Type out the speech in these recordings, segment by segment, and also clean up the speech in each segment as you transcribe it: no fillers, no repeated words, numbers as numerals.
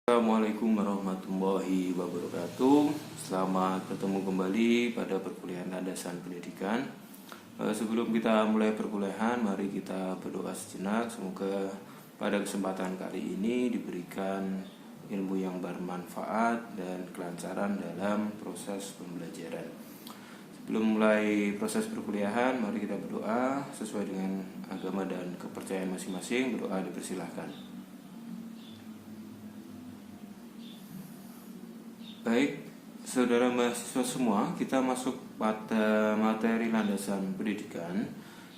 Assalamualaikum warahmatullahi wabarakatuh. Selamat bertemu kembali pada perkuliahan landasan pendidikan. Sebelum kita mulai perkuliahan, mari kita berdoa sejenak. Semoga pada kesempatan kali ini diberikan ilmu yang bermanfaat dan kelancaran dalam proses pembelajaran. Sebelum mulai proses perkuliahan, mari kita berdoa sesuai dengan agama dan kepercayaan masing-masing. Berdoa dipersilahkan. Baik, saudara mahasiswa semua, kita masuk pada materi landasan pendidikan,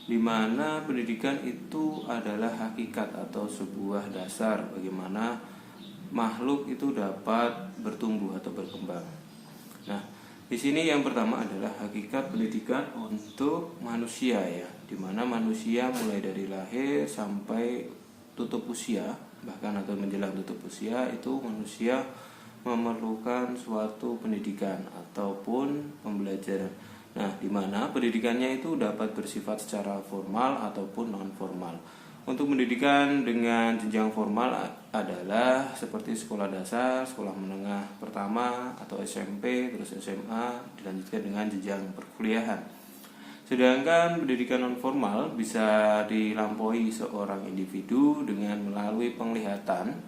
di mana pendidikan itu adalah hakikat atau sebuah dasar bagaimana makhluk itu dapat bertumbuh atau berkembang. Nah, di sini yang pertama adalah hakikat pendidikan untuk manusia ya, di mana manusia mulai dari lahir sampai tutup usia, bahkan atau menjelang tutup usia itu manusia memerlukan suatu pendidikan ataupun pembelajaran. Nah, di mana pendidikannya itu dapat bersifat secara formal ataupun non formal. Untuk pendidikan dengan jenjang formal adalah seperti sekolah dasar, sekolah menengah pertama atau SMP, terus SMA, dilanjutkan dengan jenjang perkuliahan. Sedangkan pendidikan non formal bisa dilampaui seorang individu dengan melalui penglihatan,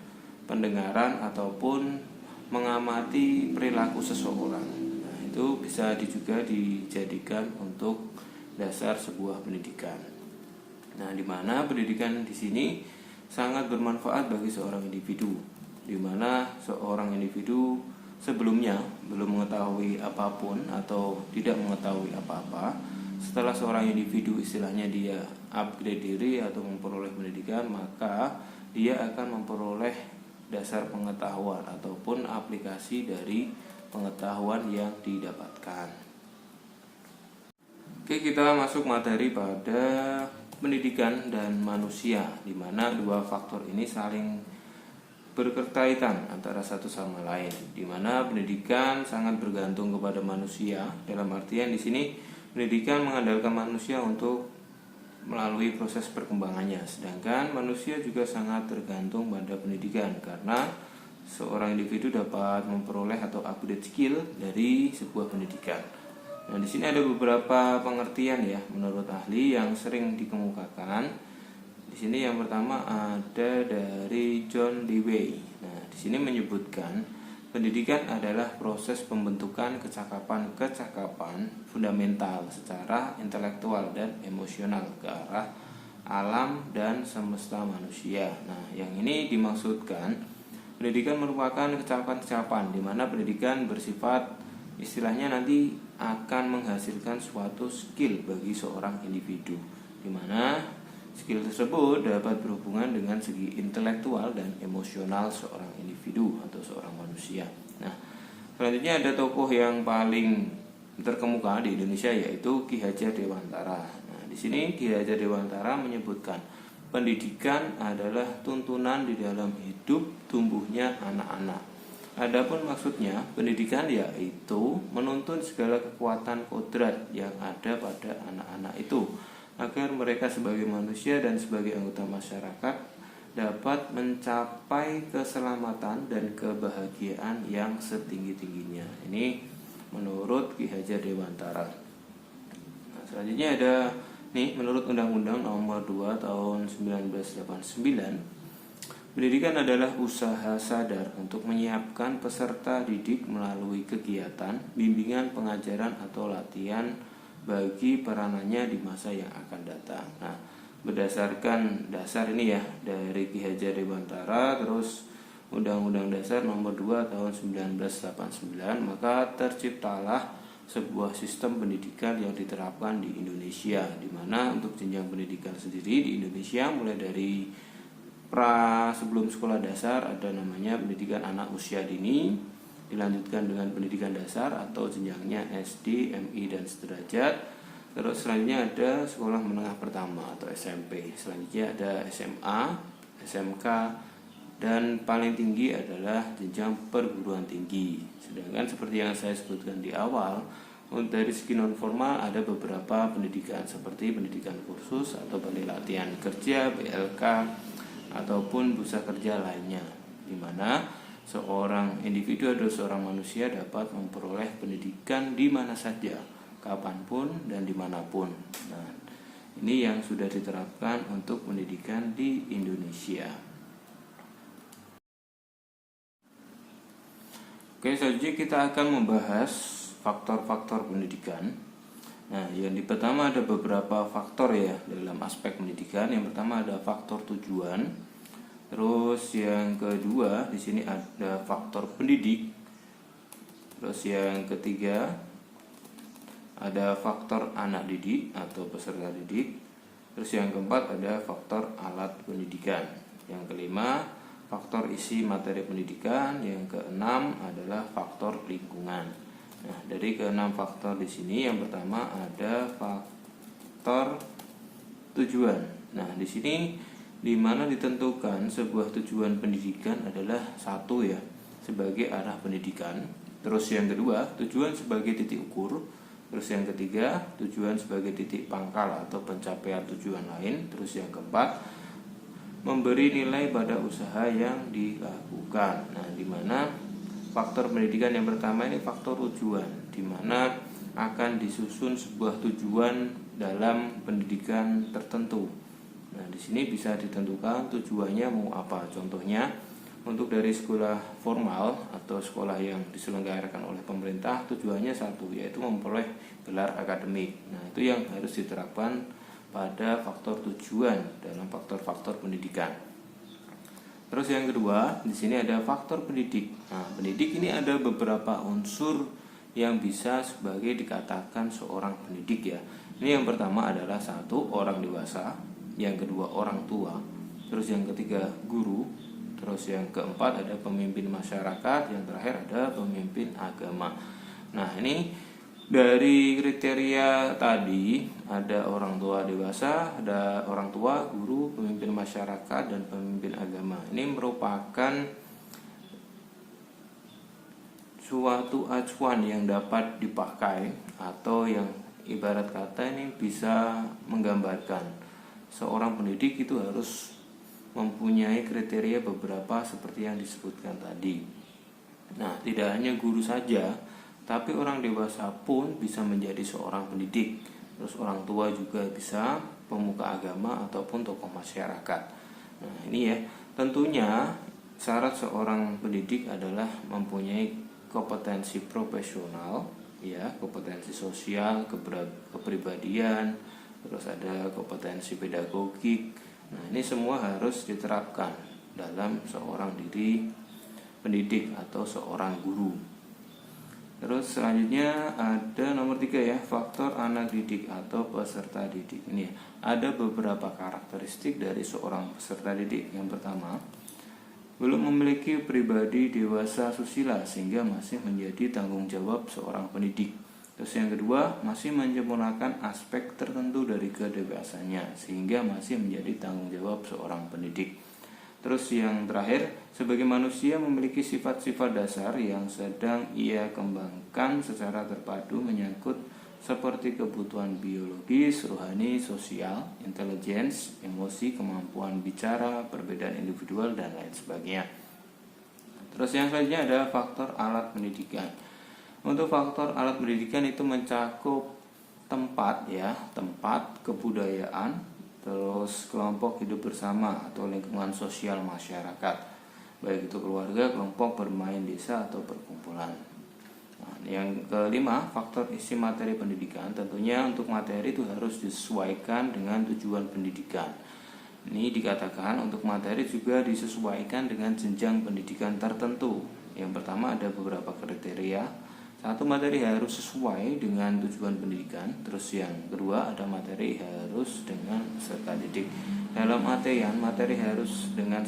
pendengaran ataupun mengamati perilaku seseorang. Nah, itu bisa juga dijadikan untuk dasar sebuah pendidikan. Nah, di mana pendidikan di sini sangat bermanfaat bagi seorang individu, di mana seorang individu sebelumnya belum mengetahui apapun atau tidak mengetahui apa-apa. Setelah seorang individu istilahnya dia upgrade diri atau memperoleh pendidikan, maka dia akan memperoleh dasar pengetahuan ataupun aplikasi dari pengetahuan yang didapatkan. Oke, kita masuk materi pada pendidikan dan manusia, di mana dua faktor ini saling berkaitan antara satu sama lain, di mana pendidikan sangat bergantung kepada manusia. Dalam artian di sini pendidikan mengandalkan manusia untuk melalui proses perkembangannya, sedangkan manusia juga sangat tergantung pada pendidikan karena seorang individu dapat memperoleh atau upgrade skill dari sebuah pendidikan. Nah, di sini ada beberapa pengertian ya menurut ahli yang sering dikemukakan. Di sini yang pertama ada dari John Dewey. Nah, di sini menyebutkan pendidikan adalah proses pembentukan kecakapan fundamental secara intelektual dan emosional ke arah alam dan semesta manusia. Nah, yang ini dimaksudkan pendidikan merupakan kecapan-kecapan di mana pendidikan bersifat istilahnya nanti akan menghasilkan suatu skill bagi seorang individu, di mana skill tersebut dapat berhubungan dengan segi intelektual dan emosional seorang individu atau seorang manusia. Nah, selanjutnya ada tokoh yang paling terkemuka di Indonesia yaitu Ki Hajar Dewantara. Nah, di sini Ki Hajar Dewantara menyebutkan pendidikan adalah tuntunan di dalam hidup tumbuhnya anak-anak. Adapun maksudnya pendidikan yaitu menuntun segala kekuatan kodrat yang ada pada anak-anak itu agar mereka sebagai manusia dan sebagai anggota masyarakat dapat mencapai keselamatan dan kebahagiaan yang setinggi-tingginya. Ini menurut Ki Hajar Dewantara. Nah, selanjutnya ada menurut Undang-Undang Nomor 2 Tahun 1989, pendidikan adalah usaha sadar untuk menyiapkan peserta didik melalui kegiatan, bimbingan, pengajaran atau latihan bagi peranannya di masa yang akan datang. Nah, berdasarkan dasar ini ya dari Ki Hajar Dewantara, terus Undang-Undang Dasar Nomor 2 Tahun 1989, maka terciptalah sebuah sistem pendidikan yang diterapkan di Indonesia, di mana untuk jenjang pendidikan sendiri di Indonesia mulai dari sebelum sekolah dasar ada namanya pendidikan anak usia dini, dilanjutkan dengan pendidikan dasar atau jenjangnya SD, MI, dan sederajat. Terus selanjutnya ada sekolah menengah pertama atau SMP. Selanjutnya ada SMA, SMK, dan paling tinggi adalah jenjang perguruan tinggi. Sedangkan seperti yang saya sebutkan di awal, dari segi non formal ada beberapa pendidikan seperti pendidikan kursus atau balai latihan kerja, BLK, ataupun bursa kerja lainnya, di mana seorang individu atau seorang manusia dapat memperoleh pendidikan di mana saja, kapanpun dan dimanapun. Nah, ini yang sudah diterapkan untuk pendidikan di Indonesia. Oke, selanjutnya kita akan membahas faktor-faktor pendidikan. Nah, yang pertama ada beberapa faktor ya dalam aspek pendidikan. Yang pertama ada faktor tujuan. Terus yang kedua di sini ada faktor pendidik. Terus yang ketiga ada faktor anak didik atau peserta didik. Terus yang keempat ada faktor alat pendidikan. Yang kelima faktor isi materi pendidikan. Yang keenam adalah faktor lingkungan. Nah, dari keenam faktor di sini yang pertama ada faktor tujuan. Nah, di sini di mana ditentukan sebuah tujuan pendidikan adalah satu ya sebagai arah pendidikan. Terus yang kedua tujuan sebagai titik ukur. Terus yang ketiga tujuan sebagai titik pangkal atau pencapaian tujuan lain. Terus yang keempat memberi nilai pada usaha yang dilakukan. Nah, di mana faktor pendidikan yang pertama ini faktor tujuan, di mana akan disusun sebuah tujuan dalam pendidikan tertentu. Nah, di sini bisa ditentukan tujuannya mau apa. Contohnya, untuk dari sekolah formal atau sekolah yang diselenggarakan oleh pemerintah, tujuannya satu, yaitu memperoleh gelar akademik. Nah, itu yang harus diterapkan pada faktor tujuan dalam faktor-faktor pendidikan. Terus yang kedua, di sini ada faktor pendidik. Nah, pendidik ini ada beberapa unsur yang bisa sebagai dikatakan seorang pendidik ya. Ini yang pertama adalah satu, orang dewasa. Yang kedua orang tua, terus yang ketiga guru, terus yang keempat ada pemimpin masyarakat, yang terakhir ada pemimpin agama. Nah, ini dari kriteria tadi ada orang tua dewasa, ada orang tua, guru, pemimpin masyarakat, dan pemimpin agama. Ini merupakan suatu acuan yang dapat dipakai atau yang ibarat kata ini bisa menggambarkan seorang pendidik itu harus mempunyai kriteria beberapa seperti yang disebutkan tadi. Nah, tidak hanya guru saja, tapi orang dewasa pun bisa menjadi seorang pendidik. Terus orang tua juga bisa, pemuka agama ataupun tokoh masyarakat. Nah, ini ya, tentunya syarat seorang pendidik adalah mempunyai kompetensi profesional, ya, kompetensi sosial, kepribadian, terus ada kompetensi pedagogik. Nah, ini semua harus diterapkan dalam seorang diri pendidik atau seorang guru. Terus selanjutnya ada nomor 3 ya, faktor anak didik atau peserta didik. Ini ada beberapa karakteristik dari seorang peserta didik. Yang pertama, belum memiliki pribadi dewasa susila sehingga masih menjadi tanggung jawab seorang pendidik. Terus yang kedua, masih menyempurnakan aspek tertentu dari kedewasaannya sehingga masih menjadi tanggung jawab seorang pendidik. Terus yang terakhir, sebagai manusia memiliki sifat-sifat dasar yang sedang ia kembangkan secara terpadu menyangkut seperti kebutuhan biologis, rohani, sosial, intelligence, emosi, kemampuan bicara, perbedaan individual, dan lain sebagainya. Terus yang selanjutnya ada faktor alat pendidikan. Untuk faktor alat pendidikan itu mencakup tempat ya, tempat, kebudayaan, terus kelompok hidup bersama atau lingkungan sosial masyarakat, baik itu keluarga, kelompok bermain, desa atau perkumpulan. Nah, yang kelima, faktor isi materi pendidikan. Tentunya untuk materi itu harus disesuaikan dengan tujuan pendidikan. Ini dikatakan untuk materi juga disesuaikan dengan jenjang pendidikan tertentu. Yang pertama ada beberapa kriteria. Satu, materi harus sesuai dengan tujuan pendidikan. Terus yang kedua ada materi harus dengan peserta didik. Dalam artian materi harus dengan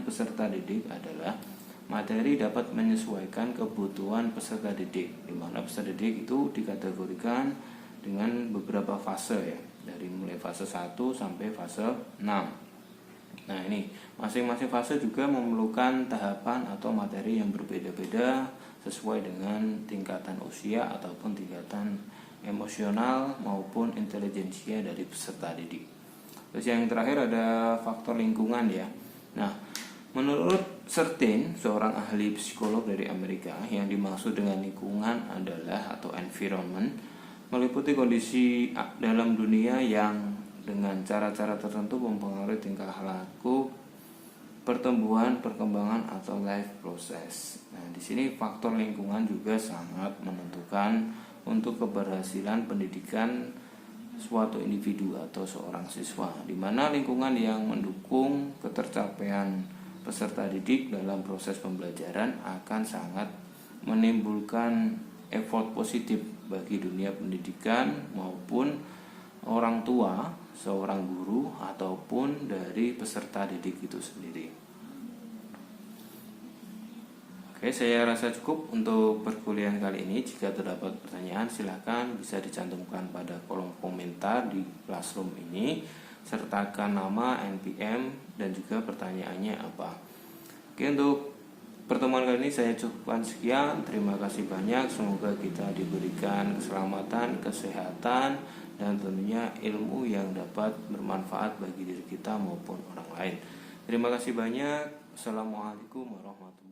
peserta didik adalah materi dapat menyesuaikan kebutuhan peserta didik, di mana peserta didik itu dikategorikan dengan beberapa fase ya, dari mulai fase 1 sampai fase 6. Nah, ini masing-masing fase juga memerlukan tahapan atau materi yang berbeda-beda sesuai dengan tingkatan usia ataupun tingkatan emosional maupun intelijensia dari peserta didik. Terus yang terakhir ada faktor lingkungan ya. Nah, menurut Certain, seorang ahli psikolog dari Amerika, yang dimaksud dengan lingkungan adalah atau environment meliputi kondisi dalam dunia yang dengan cara-cara tertentu mempengaruhi tingkah laku, pertumbuhan, perkembangan atau life process. Nah, di sini faktor lingkungan juga sangat menentukan untuk keberhasilan pendidikan suatu individu atau seorang siswa, di mana lingkungan yang mendukung ketercapaian peserta didik dalam proses pembelajaran akan sangat menimbulkan effort positif bagi dunia pendidikan maupun orang tua, seorang guru ataupun dari peserta didik itu sendiri. Oke, saya rasa cukup untuk perkuliahan kali ini. Jika terdapat pertanyaan, silakan bisa dicantumkan pada kolom komentar di Classroom ini. Sertakan nama, NPM, dan juga pertanyaannya apa. Oke, untuk pertemuan kali ini saya cukupkan sekian. Terima kasih banyak. Semoga kita diberikan keselamatan, kesehatan, dan tentunya ilmu yang dapat bermanfaat bagi diri kita maupun orang lain. Terima kasih banyak. Assalamualaikum warahmatullahi wabarakatuh.